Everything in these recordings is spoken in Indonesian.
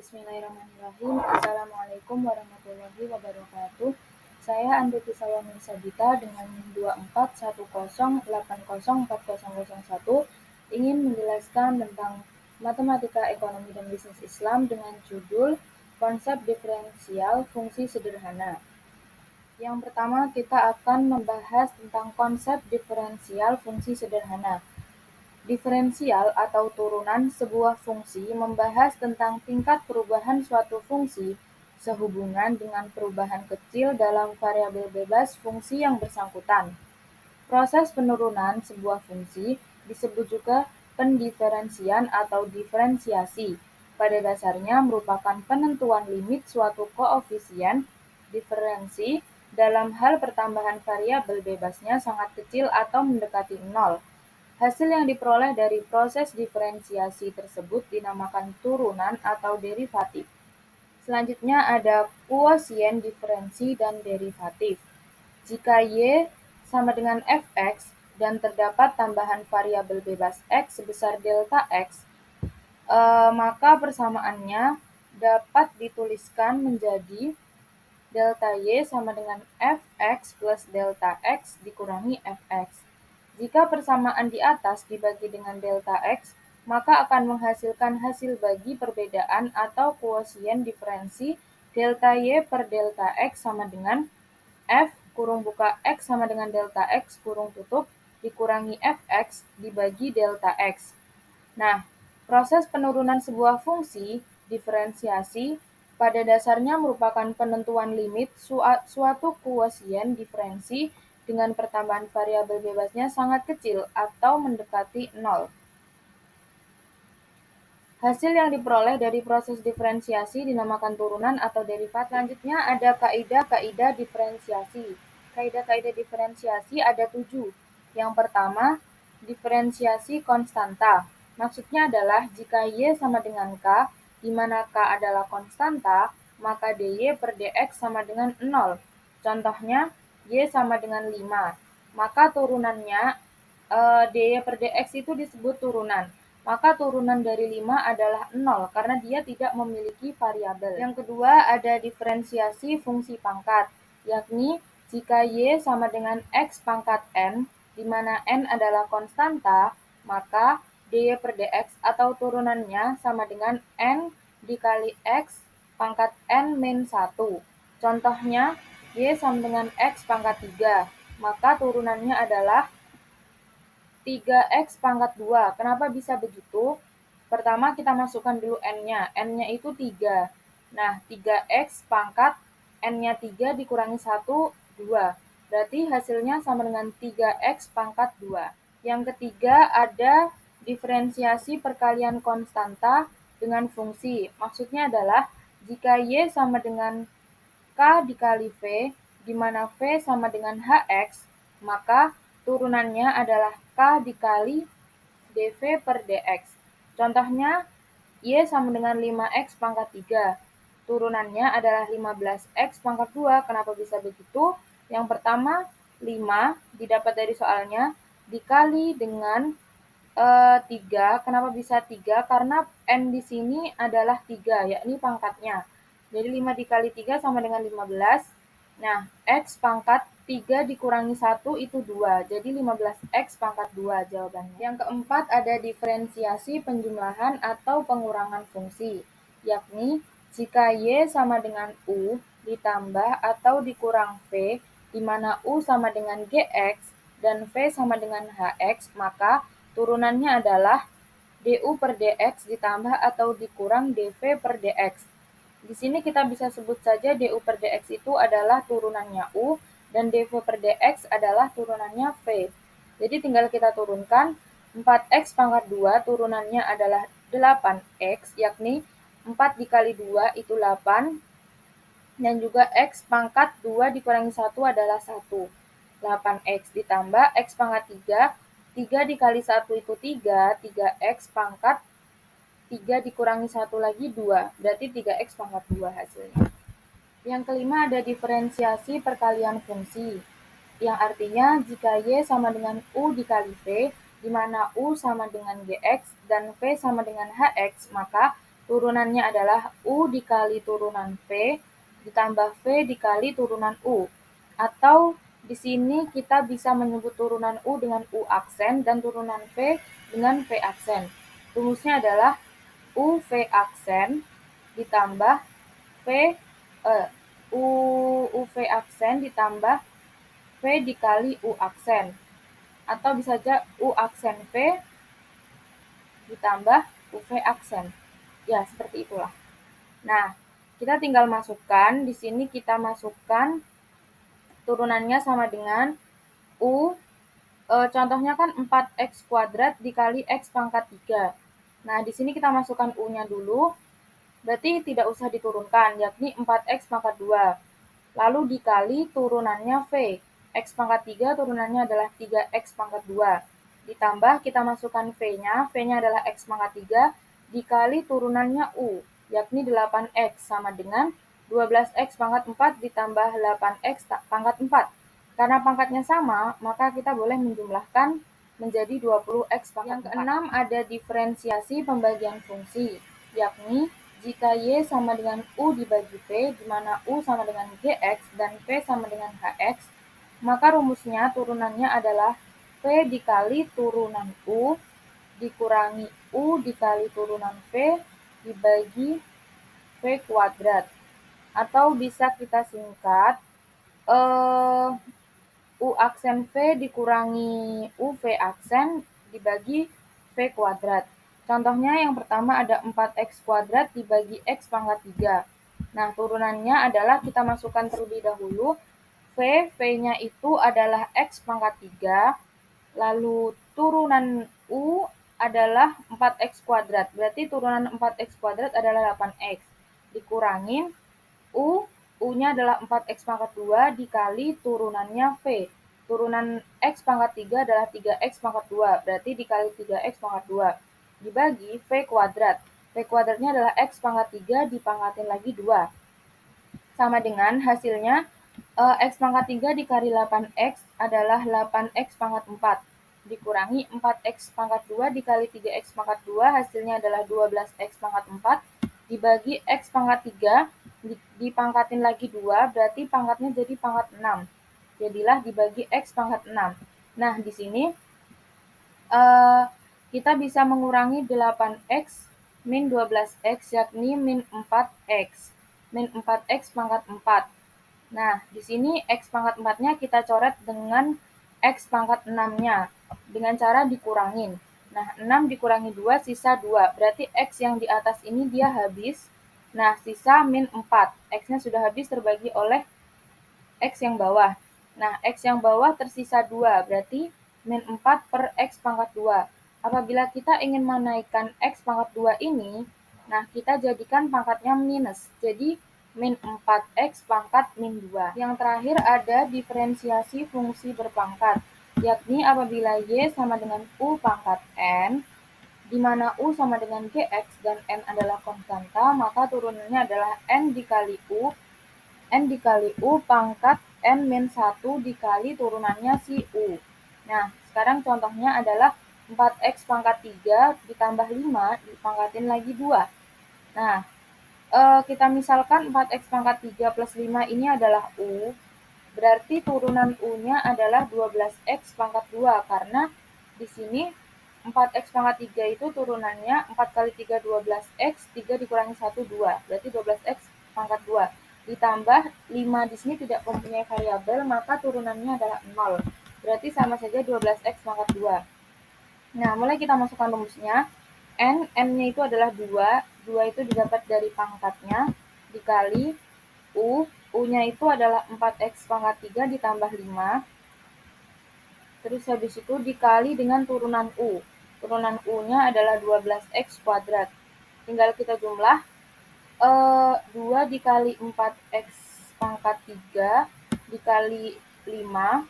Bismillahirrahmanirrahim. Assalamualaikum warahmatullahi wabarakatuh. Saya Andri Salomon Sabita dengan 241080404001 ingin menjelaskan tentang matematika ekonomi dan bisnis Islam dengan judul konsep diferensial fungsi sederhana. Yang pertama, kita akan membahas tentang konsep diferensial fungsi sederhana. Diferensial atau turunan sebuah fungsi membahas tentang tingkat perubahan suatu fungsi sehubungan dengan perubahan kecil dalam variabel bebas fungsi yang bersangkutan. Proses penurunan sebuah fungsi disebut juga pendiferensian atau diferensiasi. Pada dasarnya merupakan penentuan limit suatu koefisien diferensi dalam hal pertambahan variabel bebasnya sangat kecil atau mendekati nol. Hasil yang diperoleh dari proses diferensiasi tersebut dinamakan turunan atau derivatif. Selanjutnya ada kuosien diferensi dan derivatif. Jika Y sama dengan Fx dan terdapat tambahan variabel bebas X sebesar delta X, maka persamaannya dapat dituliskan menjadi delta Y sama dengan Fx plus delta X dikurangi Fx. Jika persamaan di atas dibagi dengan delta X, maka akan menghasilkan hasil bagi perbedaan atau kuosien diferensi delta Y per delta X sama dengan F kurung buka X sama dengan delta X kurung tutup dikurangi Fx dibagi delta X. Nah, proses penurunan sebuah fungsi diferensiasi pada dasarnya merupakan penentuan limit suatu kuosien diferensi dengan pertambahan variabel bebasnya sangat kecil atau mendekati nol. Hasil yang diperoleh dari proses diferensiasi dinamakan turunan atau derivatif. Selanjutnya ada kaidah-kaidah diferensiasi. Kaidah-kaidah diferensiasi ada 7. Yang pertama, diferensiasi konstanta. Maksudnya adalah jika Y sama dengan K, di mana K adalah konstanta, maka dy per dx sama dengan 0. Contohnya, Y sama dengan 5. Maka turunannya, dy per dx itu disebut turunan. Maka turunan dari 5 adalah 0 karena dia tidak memiliki variabel. Yang kedua ada diferensiasi fungsi pangkat, yakni jika Y sama dengan X pangkat N, di mana N adalah konstanta, maka dy per dx atau turunannya sama dengan N dikali X pangkat N min 1. Contohnya, Y sama dengan X pangkat 3, maka turunannya adalah 3x pangkat 2. Kenapa bisa begitu? Pertama kita masukkan dulu n-nya. N-nya itu 3. Nah, 3x pangkat n-nya 3 dikurangi 1, 2. Berarti hasilnya sama dengan 3x pangkat 2. Yang ketiga ada diferensiasi perkalian konstanta dengan fungsi. Maksudnya adalah jika Y sama dengan K dikali V, di mana V sama dengan Hx, maka turunannya adalah K dikali dV per dx. Contohnya, Y sama dengan 5x pangkat 3. Turunannya adalah 15x pangkat 2. Kenapa bisa begitu? Yang pertama, 5 didapat dari soalnya, dikali dengan 3. Kenapa bisa 3? Karena N di sini adalah 3, yakni pangkatnya. Jadi 5 dikali 3 sama dengan 15. Nah, X pangkat 3 dikurangi 1 itu 2. Jadi 15X pangkat 2 jawabannya. Yang keempat ada diferensiasi penjumlahan atau pengurangan fungsi, yakni jika Y sama dengan U ditambah atau dikurang V, di mana U sama dengan Gx dan V sama dengan Hx, maka turunannya adalah du per dx ditambah atau dikurang dv per dx. Di sini kita bisa sebut saja du per dx itu adalah turunannya U dan dv per dx adalah turunannya V. Jadi tinggal kita turunkan 4x pangkat 2 turunannya adalah 8x, yakni 4 dikali 2 itu 8, dan juga x pangkat 2 dikurangi 1 adalah 1. 8x ditambah x pangkat 3, 3 dikali 1 itu 3, 3x pangkat 3 dikurangi 1 lagi 2, berarti 3x pangkat 2 hasilnya. Yang kelima ada diferensiasi perkalian fungsi, yang artinya jika Y sama dengan U dikali V, di mana U sama dengan Gx dan V sama dengan Hx, maka turunannya adalah U dikali turunan V ditambah V dikali turunan U. Atau di sini kita bisa menyebut turunan U dengan U aksen dan turunan V dengan V aksen. Rumusnya adalah U V aksen ditambah V U V aksen ditambah V dikali U aksen. Atau bisa saja U aksen V ditambah UV aksen. Ya, seperti itulah. Nah, kita tinggal masukkan, di sini kita masukkan turunannya sama dengan U, contohnya kan 4x kuadrat dikali x pangkat 3. Nah, di sini kita masukkan U-nya dulu, berarti tidak usah diturunkan, yakni 4x pangkat 2. Lalu dikali turunannya V, x pangkat 3 turunannya adalah 3x pangkat 2. Ditambah kita masukkan V-nya, V-nya adalah x pangkat 3, dikali turunannya U, yakni 8x sama dengan 12x pangkat 4 ditambah 8x pangkat 4. Karena pangkatnya sama, maka kita boleh menjumlahkan menjadi 20x pangkat 4. Yang keenam ada diferensiasi pembagian fungsi, yakni jika Y sama dengan U dibagi V, di mana U sama dengan Gx dan V sama dengan Hx, maka rumusnya turunannya adalah V dikali turunan U dikurangi U dikali turunan V dibagi V kuadrat. Atau bisa kita singkat, U aksen V dikurangi UV aksen dibagi V kuadrat. Contohnya yang pertama ada 4x kuadrat dibagi x pangkat 3. Nah, turunannya adalah kita masukkan terlebih dahulu. V-nya itu adalah x pangkat 3, lalu turunan U adalah 4x kuadrat. Berarti turunan 4x kuadrat adalah 8x. Dikurangin U-nya adalah 4x pangkat 2 dikali turunannya V. Turunan x pangkat 3 adalah 3x pangkat 2, berarti dikali 3x pangkat 2. Dibagi V kuadrat. V kuadratnya adalah x pangkat 3 dipangkatin lagi 2. Sama dengan hasilnya, x pangkat 3 dikali 8x adalah 8x pangkat 4. Dikurangi 4x pangkat 2 dikali 3x pangkat 2, hasilnya adalah 12x pangkat 4. Dibagi x pangkat 3, dipangkatin lagi 2, berarti pangkatnya jadi pangkat 6. Jadilah dibagi x pangkat 6. Nah, di sini kita bisa mengurangi 8x min 12x, yakni min 4x. Min 4x pangkat 4. Nah, di sini x pangkat 4-nya kita coret dengan x pangkat 6-nya, dengan cara dikurangin. Nah, 6 dikurangi 2, sisa 2. Berarti x yang di atas ini dia habis. Nah, sisa min 4. X-nya sudah habis terbagi oleh X yang bawah. Nah, X yang bawah tersisa 2, berarti min 4 per X pangkat 2. Apabila kita ingin menaikkan X pangkat 2 ini, nah kita jadikan pangkatnya minus. Jadi, min 4X pangkat min 2. Yang terakhir ada diferensiasi fungsi berpangkat, yakni apabila Y sama dengan U pangkat N, di mana U sama dengan Gx dan N adalah konstanta, maka turunannya adalah N dikali U pangkat N min 1 dikali turunannya si U. Nah, sekarang contohnya adalah 4X pangkat 3 ditambah 5 dipangkatin lagi 2. Nah, kita misalkan 4X pangkat 3 plus 5 ini adalah U, berarti turunan U-nya adalah 12X pangkat 2, karena di sini 4X pangkat 3 itu turunannya 4 kali 3 12X, 3 dikurangi 1 2, berarti 12X pangkat 2. Ditambah 5 di sini tidak mempunyai variabel, maka turunannya adalah 0. Berarti sama saja 12X pangkat 2. Nah, mulai kita masukkan rumusnya. N-nya itu adalah 2. 2 itu didapat dari pangkatnya, dikali U. U-nya itu adalah 4X pangkat 3 ditambah 5. Terus habis itu dikali dengan turunan U. Turunan U-nya adalah 12X kuadrat. Tinggal kita jumlah. 2 dikali 4X pangkat 3 dikali 5.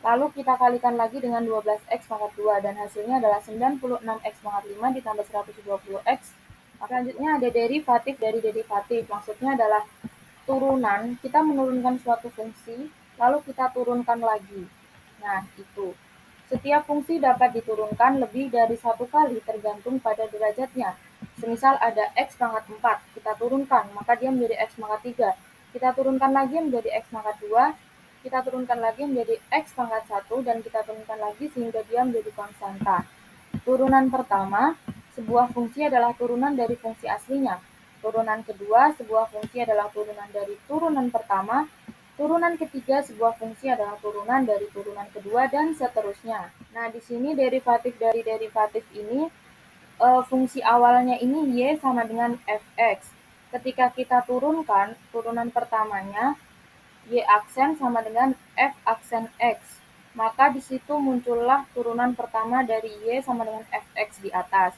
Lalu kita kalikan lagi dengan 12X pangkat 2. Dan hasilnya adalah 96X pangkat 5 ditambah 120X. Selanjutnya ada derivatif dari derivatif. Maksudnya adalah turunan, kita menurunkan suatu fungsi, lalu kita turunkan lagi. Nah, itu. Setiap fungsi dapat diturunkan lebih dari 1 kali tergantung pada derajatnya. Semisal ada X pangkat 4, kita turunkan, maka dia menjadi X pangkat 3. Kita turunkan lagi menjadi X pangkat 2, kita turunkan lagi menjadi X pangkat 1, dan kita turunkan lagi sehingga dia menjadi konstanta. Turunan pertama, sebuah fungsi adalah turunan dari fungsi aslinya. Turunan kedua, sebuah fungsi adalah turunan dari turunan pertama. Turunan ketiga, sebuah fungsi adalah turunan dari turunan kedua, dan seterusnya. Nah, di sini derivatif dari derivatif ini, fungsi awalnya ini Y sama dengan Fx. Ketika kita turunkan turunan pertamanya, Y aksen sama dengan F aksen X. Maka di situ muncullah turunan pertama dari Y sama dengan Fx di atas.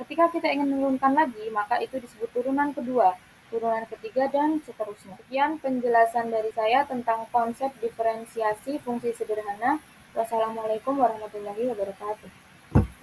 Ketika kita ingin menurunkan lagi, maka itu disebut turunan kedua, turunan ketiga, dan seterusnya. Sekian penjelasan dari saya tentang konsep diferensiasi fungsi sederhana. Wassalamualaikum warahmatullahi wabarakatuh.